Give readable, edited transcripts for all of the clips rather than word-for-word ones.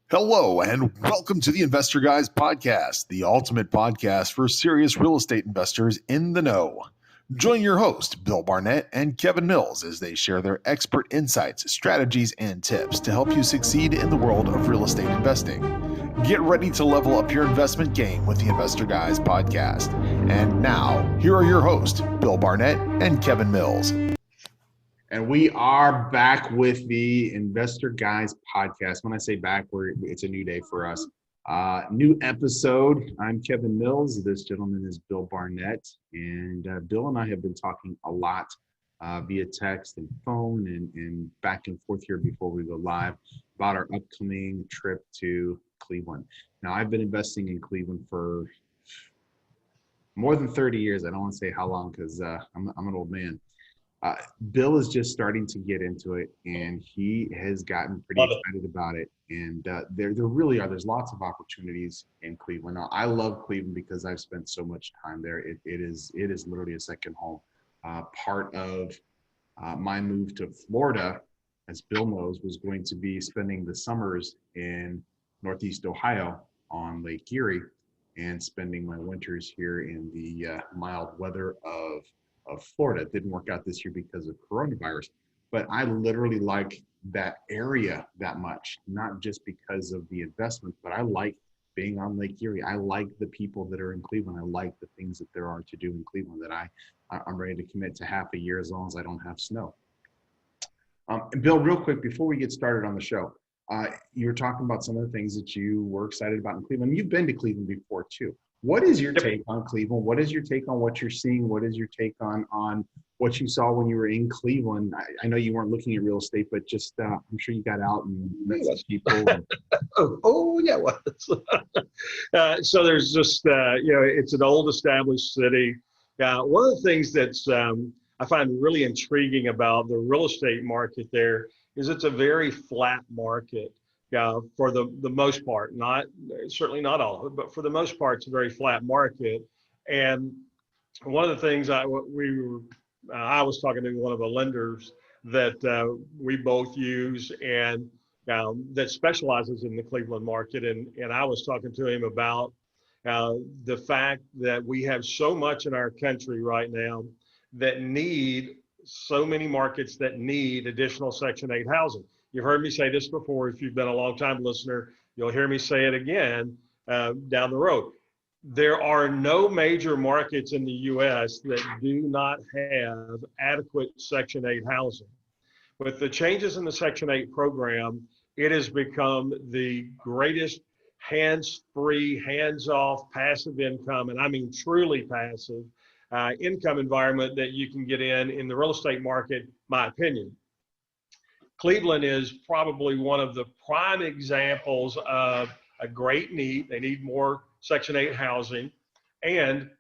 Hello, and welcome to the Investor Guys Podcast, the ultimate podcast for serious real estate investors in the know. Join your host, Bill Barnett and Kevin Mills, as they share their expert insights, strategies, and tips to help you succeed in the world of real estate investing. Get ready to level up your investment game with the Investor Guys Podcast. And now, here are your hosts, Bill Barnett and Kevin Mills. And we are back with the Investor Guys podcast. When I say back, it's a new day for us. New episode. I'm Kevin Mills. This gentleman is Bill Barnett. And Bill and I have been talking a lot via text and phone and back and forth here before we go live about our upcoming trip to Cleveland. Now, I've been investing in Cleveland for more than 30 years. I don't want to say how long because I'm an old man. Bill is just starting to get into it, and he has gotten pretty excited about it. And there really are. There's lots of opportunities in Cleveland. Now, I love Cleveland because I've spent so much time there. It is literally a second home. Part of my move to Florida, as Bill knows, was going to be spending the summers in Northeast Ohio on Lake Erie, and spending my winters here in the mild weather of Florida. It didn't work out this year because of coronavirus, but I literally like that area that much, not just because of the investment, but I like being on Lake Erie. I like the people that are in Cleveland. I like the things that there are to do in Cleveland that I'm ready to commit to half a year as long as I don't have snow. And Bill, real quick, before we get started on the show, you were talking about some of the things that you were excited about in Cleveland. You've been to Cleveland before too. What is your take on Cleveland? What is your take on what you're seeing? What is your take on what you saw when you were in Cleveland? I know you weren't looking at real estate, but just I'm sure you got out and met some people. Yeah. So there's just, it's an old established city. One of the things that's I find really intriguing about the real estate market there is it's a very flat market. For the most part, certainly not all of it, but for the most part, it's a very flat market. And one of the things I was talking to one of the lenders that we both use and that specializes in the Cleveland market, and I was talking to him about the fact that we have so much in our country right now that need so many markets that need additional Section 8 housing. You've heard me say this before. If you've been a long-time listener, you'll hear me say it again down the road. There are no major markets in the U.S. that do not have adequate Section 8 housing. With the changes in the Section 8 program, it has become the greatest hands-free, hands-off, passive income, and I mean truly passive, income environment that you can get in the real estate market, my opinion. Cleveland is probably one of the prime examples of a great need. They need more Section 8 housing and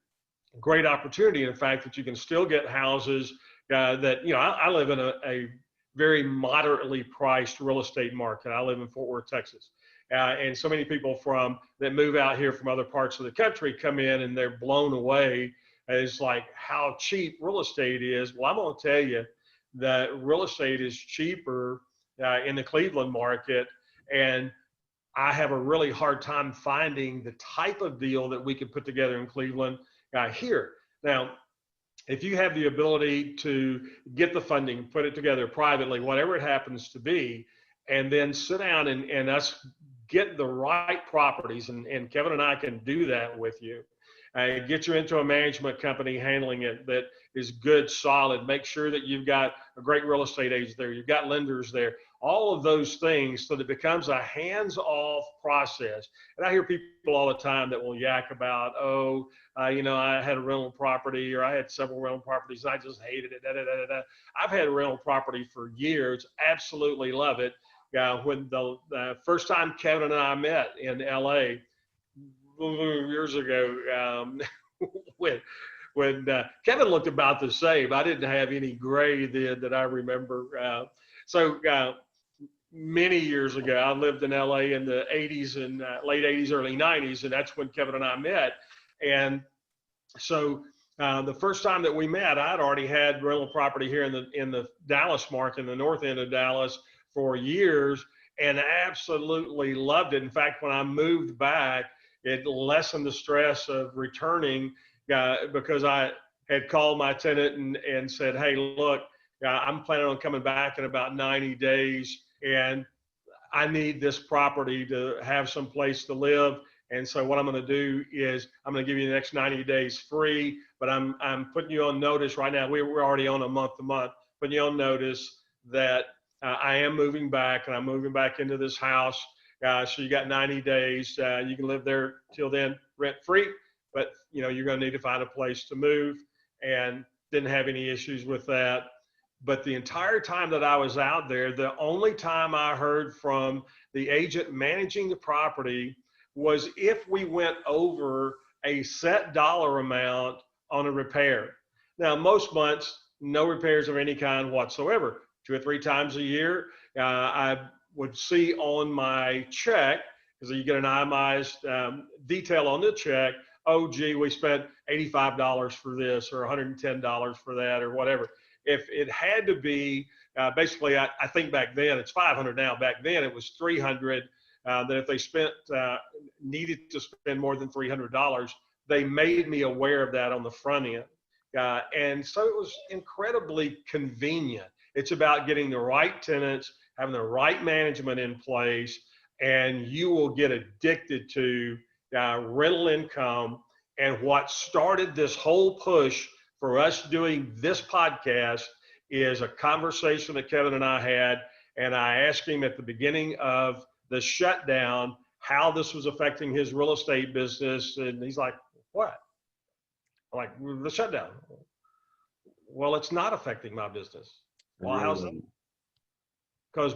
great opportunity in the fact that you can still get houses that, I live in a very moderately priced real estate market. I live in Fort Worth, Texas. And so many people that move out here from other parts of the country come in and they're blown away. It's like how cheap real estate is. Well, I'm going to tell you, that real estate is cheaper in the Cleveland market, and I have a really hard time finding the type of deal that we could put together in Cleveland here. Now, if you have the ability to get the funding, put it together privately, whatever it happens to be, and then sit down and us get the right properties, and Kevin and I can do that with you. Get you into a management company handling it that is good, solid. Make sure that you've got a great real estate agent there. You've got lenders there. All of those things so that it becomes a hands-off process. And I hear people all the time that will yak about, I had a rental property or I had several rental properties and I just hated it. I've had a rental property for years. Absolutely love it. When the first time Kevin and I met in LA, years ago, when Kevin looked about the same. I didn't have any gray then that I remember. So many years ago, I lived in LA in the 80s and late 80s, early 90s, and that's when Kevin and I met. And so the first time that we met, I'd already had rental property here in the Dallas market, in the north end of Dallas, for years. and absolutely loved it. In fact, when I moved back, it lessened the stress of returning because I had called my tenant and said, hey, look, I'm planning on coming back in about 90 days, and I need this property to have some place to live. And so what I'm going to do is I'm going to give you the next 90 days free, but I'm putting you on notice right now. We're already on a month to month, putting you on notice that I am moving back, and I'm moving back into this house. So you got 90 days. You can live there till then rent free, but you're going to need to find a place to move, and didn't have any issues with that. But the entire time that I was out there, the only time I heard from the agent managing the property was if we went over a set dollar amount on a repair. Now, most months, no repairs of any kind whatsoever. 2 or 3 times a year, I would see on my check, because you get an itemized detail on the check, oh, gee, we spent $85 for this or $110 for that or whatever. If it had to be, basically, I think back then, it's 500 now, back then it was 300, that if they needed to spend more than $300, they made me aware of that on the front end. And so it was incredibly convenient. It's about getting the right tenants, having the right management in place, and you will get addicted to rental income. And what started this whole push for us doing this podcast is a conversation that Kevin and I had, and I asked him at the beginning of the shutdown how this was affecting his real estate business, and he's like, what? I'm like, the shutdown. Well, it's not affecting my business. Well, how's that? Because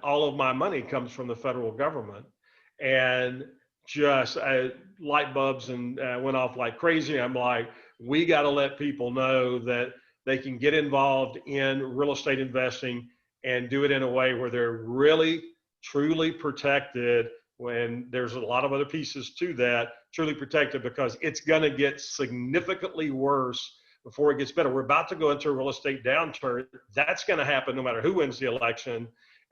all of my money comes from the federal government, and just light bulbs and went off like crazy. I'm like, we got to let people know that they can get involved in real estate investing and do it in a way where they're really, truly protected, when there's a lot of other pieces to that, truly protected, because it's going to get significantly worse before it gets better. We're about to go into a real estate downturn. That's going to happen no matter who wins the election.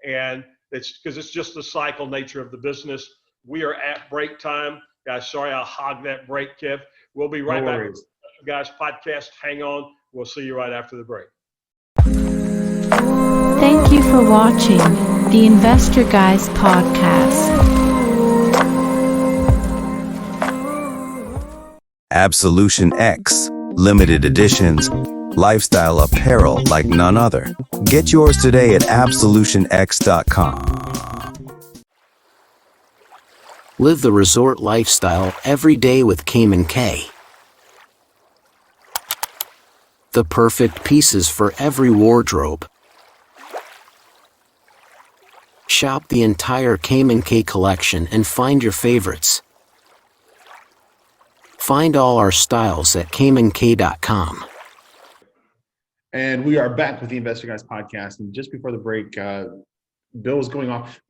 And it's because it's just the cycle nature of the business. We are at break time. Guys, sorry I'll hog that break, Kev. We'll be right back with the guys podcast. Hang on. We'll see you right after the break. Thank you for watching the Investor Guys podcast. Absolution X, limited editions, lifestyle apparel like none other. Get yours today at absolutionx.com. Live the resort lifestyle every day with Cayman K. The perfect pieces for every wardrobe. Shop the entire Cayman K collection and find your favorites. Find all our styles at caymank.com. And we are back with the Investor Guys podcast. And just before the break, Bill was going off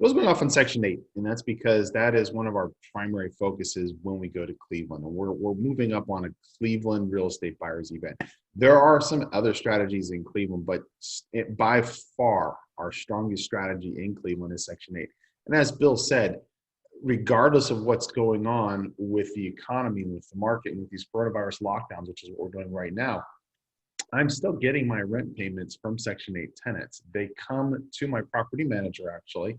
on Section 8, and that's because that is one of our primary focuses when we go to Cleveland. And we're moving up on a Cleveland real estate buyers event. There are some other strategies in Cleveland, but by far our strongest strategy in Cleveland is Section 8. And as Bill said, regardless of what's going on with the economy and with the market and with these coronavirus lockdowns, which is what we're doing right now, I'm still getting my rent payments from Section 8 tenants. They come to my property manager actually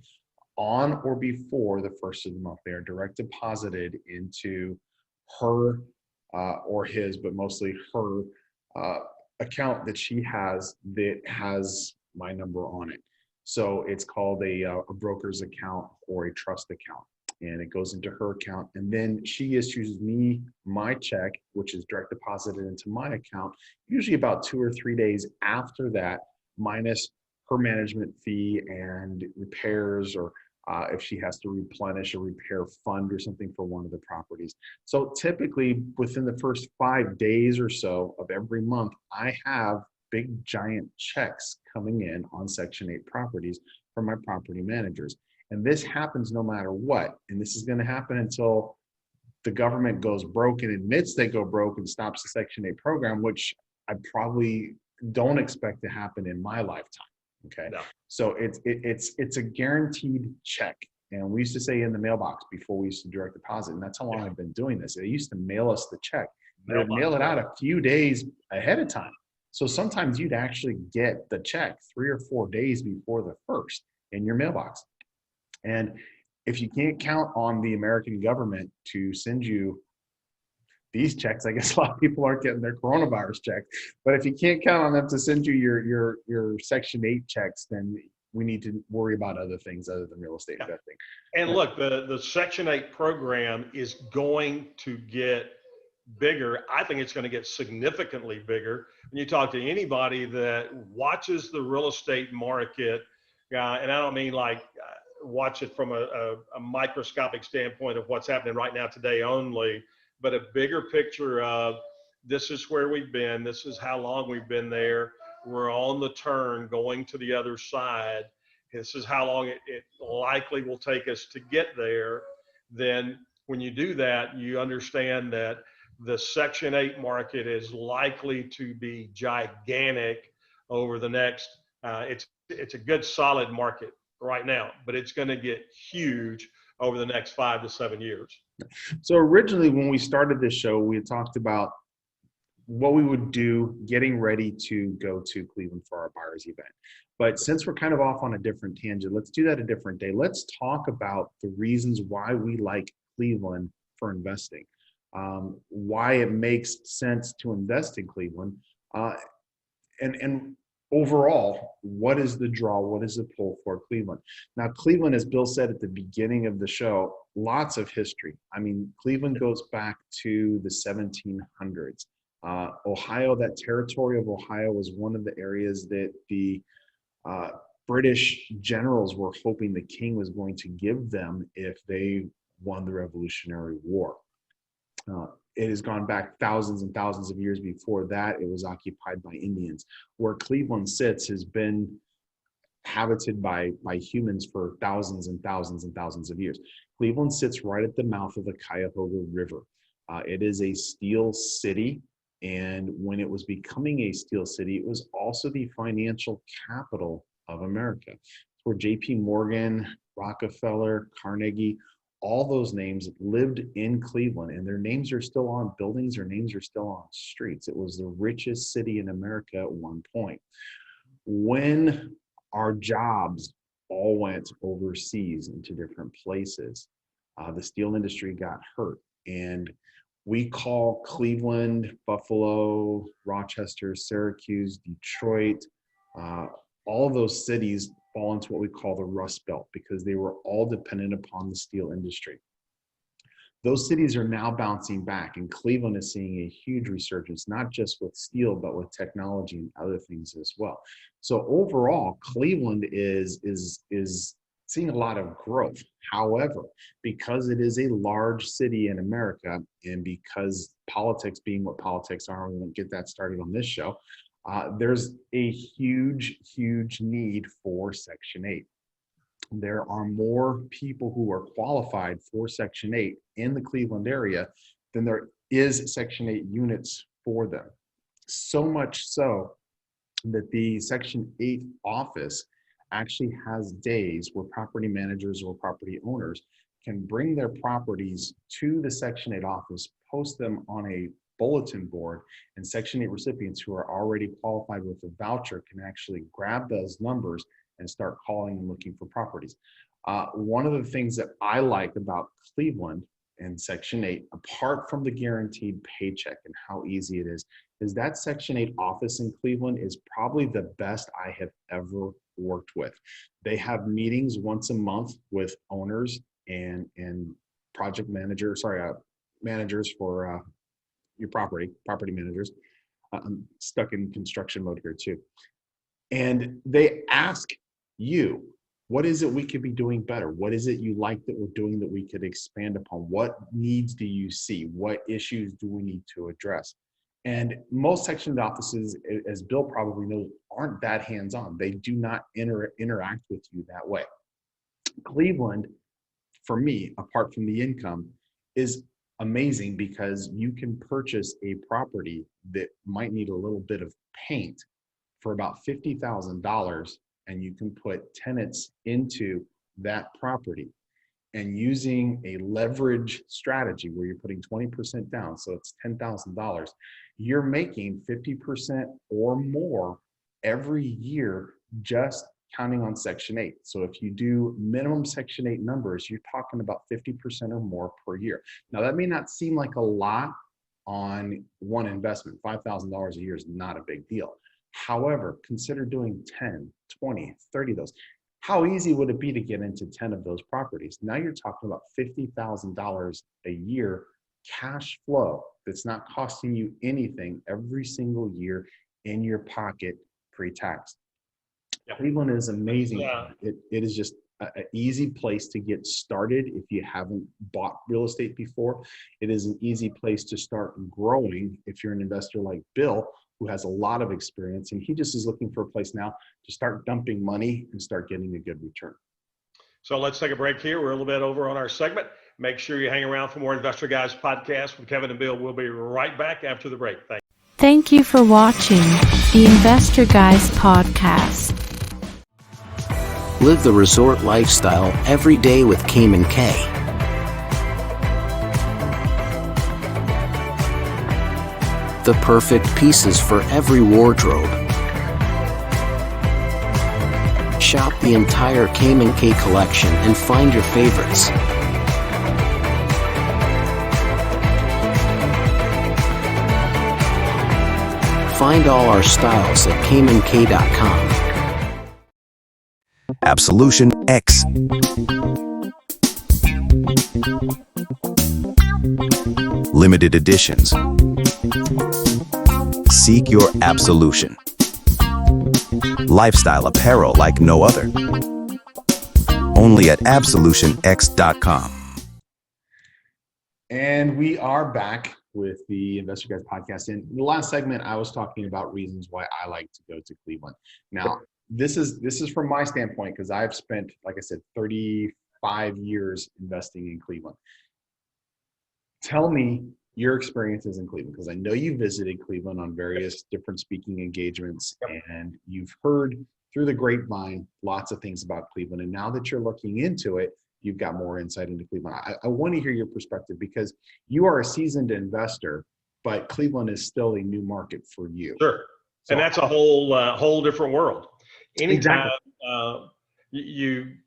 on or before the first of the month. They are direct deposited into her or his, but mostly her account that she has that has my number on it. So it's called a broker's account or a trust account. And it goes into her account, and then she issues me my check, which is direct deposited into my account, usually about 2 or 3 days after that, minus her management fee and repairs, or if she has to replenish a repair fund or something for one of the properties. So typically within the first 5 days or so of every month, I have big giant checks coming in on Section 8 properties from my property managers. And this happens no matter what. And this is going to happen until the government goes broke and admits they go broke and stops the Section 8 program, which I probably don't expect to happen in my lifetime. Okay. No. So it's a guaranteed check. And we used to say in the mailbox before we used to direct deposit. And that's how long I've been doing this. They used to mail us the check. They would mail it out a few days ahead of time. So sometimes you'd actually get the check 3 or 4 days before the first in your mailbox. And if you can't count on the American government to send you these checks, I guess a lot of people aren't getting their coronavirus check. But if you can't count on them to send you your Section 8 checks, then we need to worry about other things other than real estate investing. And look, the Section 8 program is going to get bigger. I think it's going to get significantly bigger. When you talk to anybody that watches the real estate market, and I don't mean like watch it from a microscopic standpoint of what's happening right now today only, but a bigger picture of this is where we've been, this is how long we've been there, we're on the turn going to the other side, this is how long it likely will take us to get there. Then when you do that, you understand that the Section 8 market is likely to be gigantic over the next, it's a good solid market right now, but it's going to get huge over the next 5 to 7 years. So originally when we started this show, we had talked about what we would do getting ready to go to Cleveland for our buyers event. But since we're kind of off on a different tangent, let's do that a different day. Let's talk about the reasons why we like Cleveland for investing, why it makes sense to invest in Cleveland, and overall, what is the draw? What is the pull for Cleveland? Now, Cleveland, as Bill said at the beginning of the show, lots of history. I mean, Cleveland goes back to the 1700s. Ohio, that territory of Ohio was one of the areas that the British generals were hoping the king was going to give them if they won the Revolutionary War. It has gone back thousands and thousands of years. Before that, it was occupied by Indians. Where Cleveland sits has been habited by humans for thousands and thousands and thousands of years. Cleveland sits right at the mouth of the Cuyahoga River. It is a steel city. And when it was becoming a steel city, it was also the financial capital of America. It's where J.P. Morgan, Rockefeller, Carnegie, all those names lived in Cleveland, and their names are still on buildings, their names are still on streets. It was the richest city in America at one point. When our jobs all went overseas into different places, the steel industry got hurt. And we call Cleveland, Buffalo, Rochester, Syracuse, Detroit, all of those cities fall into what we call the Rust Belt because they were all dependent upon the steel industry. Those cities are now bouncing back, and Cleveland is seeing a huge resurgence, not just with steel, but with technology and other things as well. So overall, Cleveland is seeing a lot of growth. However, because it is a large city in America, and because politics being what politics are, we won't get that started on this show, there's a huge, huge need for Section 8. There are more people who are qualified for Section 8 in the Cleveland area than there is Section 8 units for them. So much so that the Section 8 office actually has days where property managers or property owners can bring their properties to the Section 8 office, post them on a bulletin board, and Section 8 recipients who are already qualified with a voucher can actually grab those numbers and start calling and looking for properties. One of the things that I like about Cleveland and Section 8, apart from the guaranteed paycheck and how easy it is that Section 8 office in Cleveland is probably the best I have ever worked with. They have meetings once a month with owners and project managers, managers for your property managers. I'm stuck in construction mode here too. And they ask you, what is it we could be doing better? What is it you like that we're doing that we could expand upon? What needs do you see? What issues do we need to address? And most Section 8 offices, as Bill probably knows, aren't that hands-on. They do not interact with you that way. Cleveland, for me, apart from the income, is amazing because you can purchase a property that might need a little bit of paint for about $50,000 and you can put tenants into that property. And using a leverage strategy where you're putting 20% down, so it's $10,000, you're making 50% or more every year just counting on Section 8. So if you do minimum Section 8 numbers, you're talking about 50% or more per year. Now, that may not seem like a lot on one investment. $5,000 a year is not a big deal. However, consider doing 10, 20, 30 of those. How easy would it be to get into 10 of those properties? Now you're talking about $50,000 a year cash flow that's not costing you anything every single year in your pocket pre-tax. Yep. Cleveland is amazing. Yeah. It is just an easy place to get started if you haven't bought real estate before. It is an easy place to start growing if you're an investor like Bill, who has a lot of experience, and he just is looking for a place now to start dumping money and start getting a good return. So let's take a break here. We're a little bit over on our segment. Make sure you hang around for more Investor Guys podcast with Kevin and Bill. We'll be right back after the break. Thanks. Thank you for watching the Investor Guys podcast. Live the resort lifestyle every day with Cayman K. The perfect pieces for every wardrobe. Shop the entire Cayman K collection and find your favorites. Find all our styles at CaymanK.com. Absolution X. Limited editions. Seek your absolution. Lifestyle apparel like no other. Only at absolutionx.com. And we are back with the Investor Guys podcast. In the last segment, I was talking about reasons why I like to go to Cleveland. Now, this is from my standpoint, because I've spent, like I said, 35 years investing in Cleveland. Tell me your experiences in Cleveland, because I know you visited Cleveland on various different speaking engagements, and you've heard through the grapevine lots of things about Cleveland. And now that you're looking into it, you've got more insight into Cleveland. I want to hear your perspective, because you are a seasoned investor, but Cleveland is still a new market for you. Sure. So, and that's a whole different world. Anytime exactly.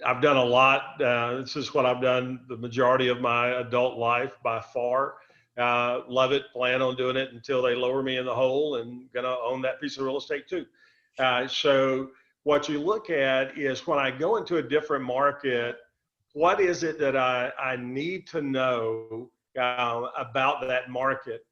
I've done a lot. This is what I've done the majority of my adult life by far. Love it. Plan on doing it until they lower me in the hole, and gonna own that piece of real estate too. So what you look at is, when I go into a different market, what is it that I need to know about that market?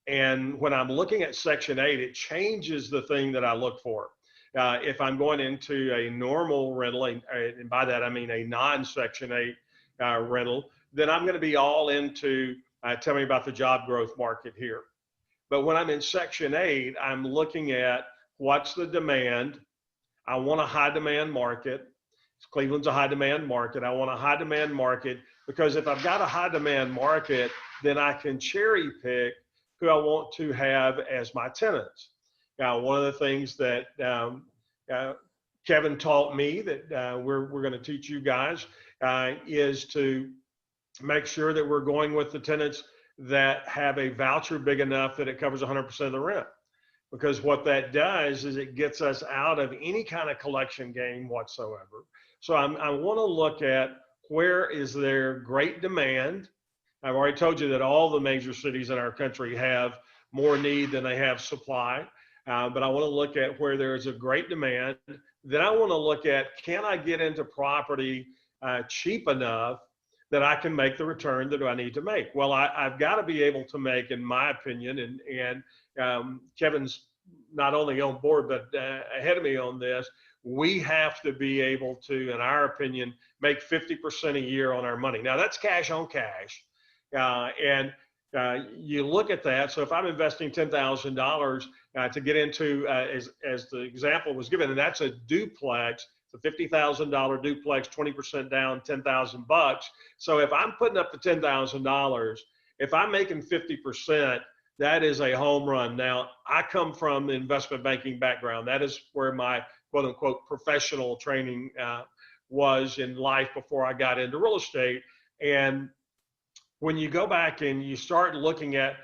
And when I'm looking at Section 8, it changes the thing that I look for. If I'm going into a normal rental, and by that I mean a non-Section 8 rental, then I'm going to be all into tell me about the job growth market here. But when I'm in Section 8, I'm looking at what's the demand. I want a high demand market. Cleveland's a high demand market. I want a high demand market, because if I've got a high demand market, then I can cherry pick who I want to have as my tenants. Now, one of the things that Kevin taught me that we're going to teach you guys is to make sure that we're going with the tenants that have a voucher big enough that it covers 100% of the rent. Because what that does is it gets us out of any kind of collection game whatsoever. So I want to look at, where is there great demand? I've already told you that all the major cities in our country have more need than they have supply. But I want to look at where there is a great demand. Then I want to look at, can I get into property cheap enough that I can make the return that I need to make? Well, I've got to be able to make, in my opinion, and Kevin's not only on board, but ahead of me on this, we have to be able to, in our opinion, make 50% a year on our money. Now, that's cash on cash. You look at that. So if I'm investing $10,000 to get into, as the example was given, and that's a duplex, it's a $50,000 duplex, 20% down, $10,000. So if I'm putting up the $10,000, if I'm making 50%, that is a home run. Now, I come from the investment banking background. That is where my quote unquote professional training was in life before I got into real estate. And when you go back and you start looking at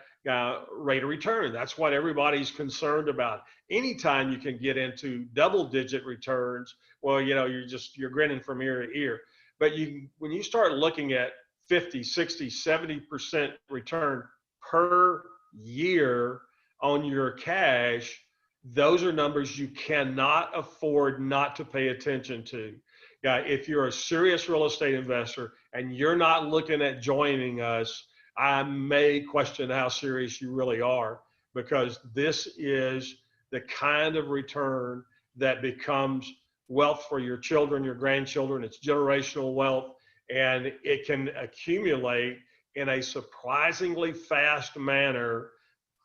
rate of return, that's what everybody's concerned about. Anytime you can get into double-digit returns, well, you're grinning from ear to ear. But when you start looking at 50, 60, 70% return per year on your cash, those are numbers you cannot afford not to pay attention to. If you're a serious real estate investor and you're not looking at joining us, I may question how serious you really are, because this is the kind of return that becomes wealth for your children, your grandchildren. It's generational wealth, and it can accumulate in a surprisingly fast manner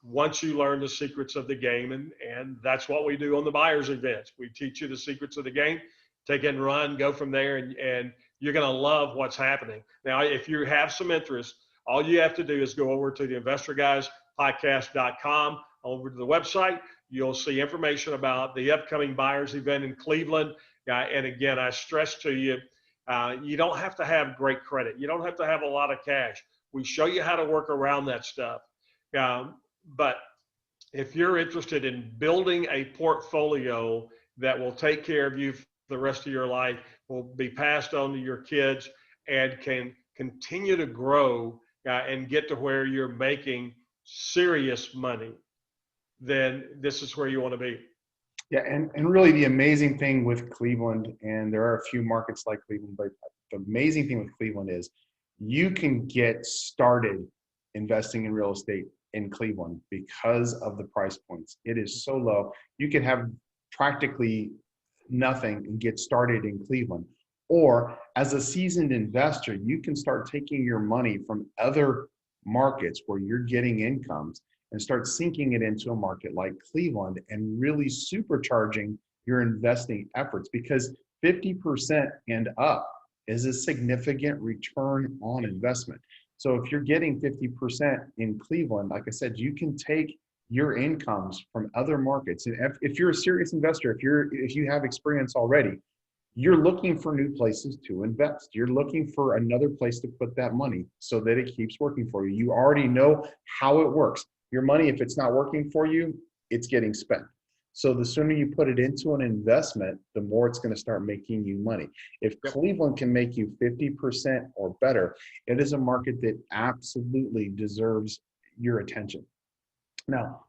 once you learn the secrets of the game. And that's what we do on the buyers events. We teach you the secrets of the game, take it and run, go from there, and you're going to love what's happening. Now, if you have some interest, all you have to do is go over to the investorguyspodcast.com, over to the website. You'll see information about the upcoming buyers event in Cleveland. And again, I stress to you, you don't have to have great credit. You don't have to have a lot of cash. We show you how to work around that stuff. But if you're interested in building a portfolio that will take care of you for the rest of your life, will be passed on to your kids, and can continue to grow and get to where you're making serious money, then this is where you want to be. Yeah, and really the amazing thing with Cleveland, and there are a few markets like Cleveland, but the amazing thing with Cleveland is you can get started investing in real estate in Cleveland because of the price points. It is so low. You can have practically nothing and get started in Cleveland. Or as a seasoned investor, you can start taking your money from other markets where you're getting incomes and start sinking it into a market like Cleveland and really supercharging your investing efforts, because 50% and up is a significant return on investment. So if you're getting 50% in Cleveland, like I said, you can take your incomes from other markets. And if you're a serious investor, if you have experience already, you're looking for new places to invest. You're looking for another place to put that money so that it keeps working for you. You already know how it works. Your money, if it's not working for you, it's getting spent. So the sooner you put it into an investment, the more it's going to start making you money. If Cleveland can make you 50% or better, it is a market that absolutely deserves your attention. Now,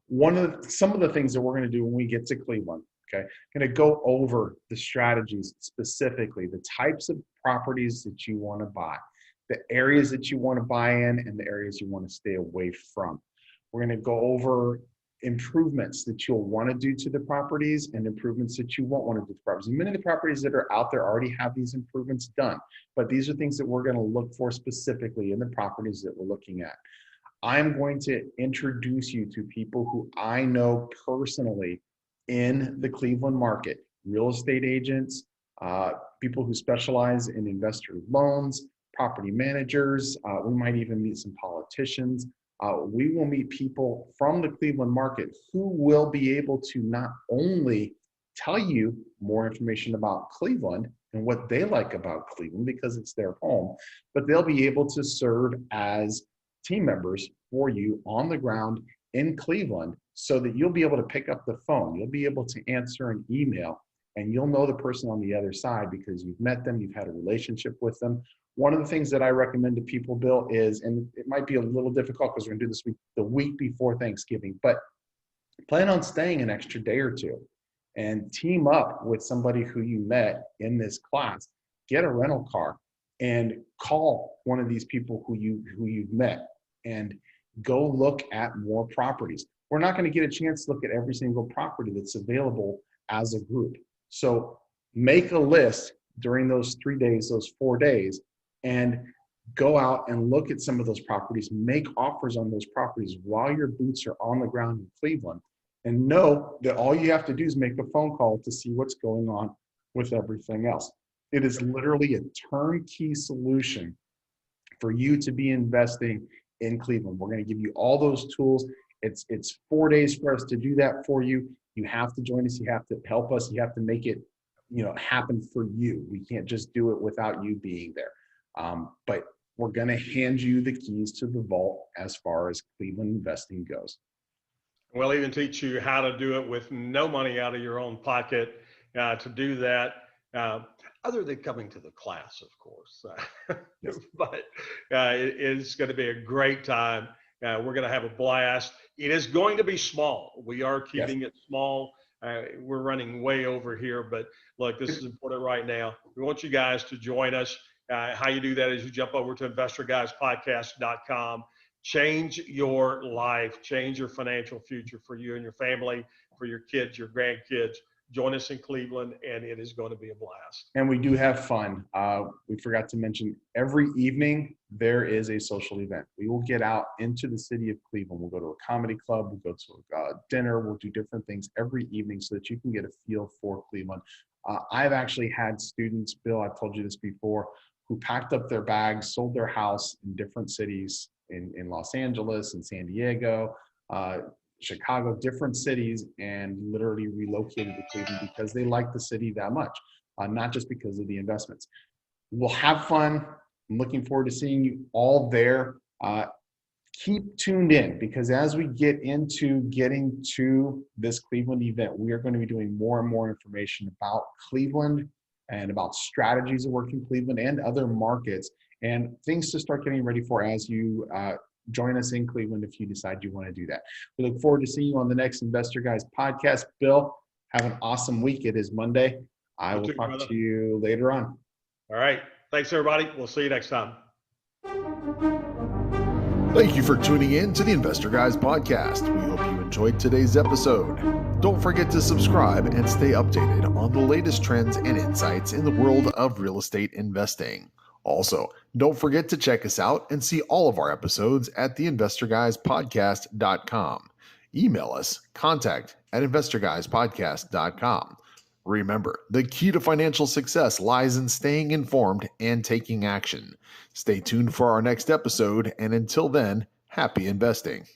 some of the things that we're going to do when we get to Cleveland, okay, I'm going to go over the strategies specifically, the types of properties that you want to buy, the areas that you want to buy in, and the areas you want to stay away from. We're going to go over improvements that you'll want to do to the properties and improvements that you won't want to do to the properties. Many of the properties that are out there already have these improvements done, but these are things that we're going to look for specifically in the properties that we're looking at. I'm going to introduce you to people who I know personally in the Cleveland market, real estate agents, people who specialize in investor loans, property managers. We might even meet some politicians. We will meet people from the Cleveland market who will be able to not only tell you more information about Cleveland and what they like about Cleveland because it's their home, but they'll be able to serve as team members for you on the ground in Cleveland, so that you'll be able to pick up the phone, you'll be able to answer an email, and you'll know the person on the other side because you've met them, you've had a relationship with them. One of the things that I recommend to people, Bill, is, and it might be a little difficult because we're gonna do this the week before Thanksgiving, but plan on staying an extra day or two and team up with somebody who you met in this class. Get a rental car and call one of these people who you've met and go look at more properties. We're not going to get a chance to look at every single property that's available as a group. So make a list during those 3 days, those 4 days, and go out and look at some of those properties, make offers on those properties while your boots are on the ground in Cleveland, and know that all you have to do is make a phone call to see what's going on with everything else. It is literally a turnkey solution for you to be investing in Cleveland. We're going to give you all those tools. It's 4 days for us to do that for you. You have to join us. You have to help us. You have to make it, happen for you. We can't just do it without you being there. But we're going to hand you the keys to the vault as far as Cleveland investing goes. We'll even teach you how to do it with no money out of your own pocket to do that, other than coming to the class, of course. But it's going to be a great time. We're going to have a blast. It is going to be small. We are keeping it small. We're running way over here, but look, this is important right now. We want you guys to join us. How you do that is you jump over to investorguyspodcast.com. Change your life, change your financial future for you and your family, for your kids, your grandkids. Join us in Cleveland, and it is going to be a blast. And we do have fun. We forgot to mention, every evening there is a social event. We will get out into the city of Cleveland. We'll go to a comedy club. We'll go to a dinner. We'll do different things every evening so that you can get a feel for Cleveland. I've actually had students, Bill, I've told you this before, who packed up their bags, sold their house in different cities in Los Angeles and San Diego, Chicago, different cities, and literally relocated to Cleveland because they like the city that much, not just because of the investments. We'll have fun. I'm looking forward to seeing you all there. Keep tuned in, because as we get into getting to this Cleveland event, we are going to be doing more and more information about Cleveland and about strategies that work in Cleveland and other markets, and things to start getting ready for as you join us in Cleveland if you decide you want to do that. We look forward to seeing you on the next Investor Guys podcast. Bill, have an awesome week. It is Monday. I will talk to you later on. All right. Thanks, everybody. We'll see you next time. Thank you for tuning in to the Investor Guys podcast. We hope you enjoyed today's episode. Don't forget to subscribe and stay updated on the latest trends and insights in the world of real estate investing. Also, don't forget to check us out and see all of our episodes at theinvestorguyspodcast.com. Email us, contact@investorguyspodcast.com. Remember, the key to financial success lies in staying informed and taking action. Stay tuned for our next episode, and until then, happy investing.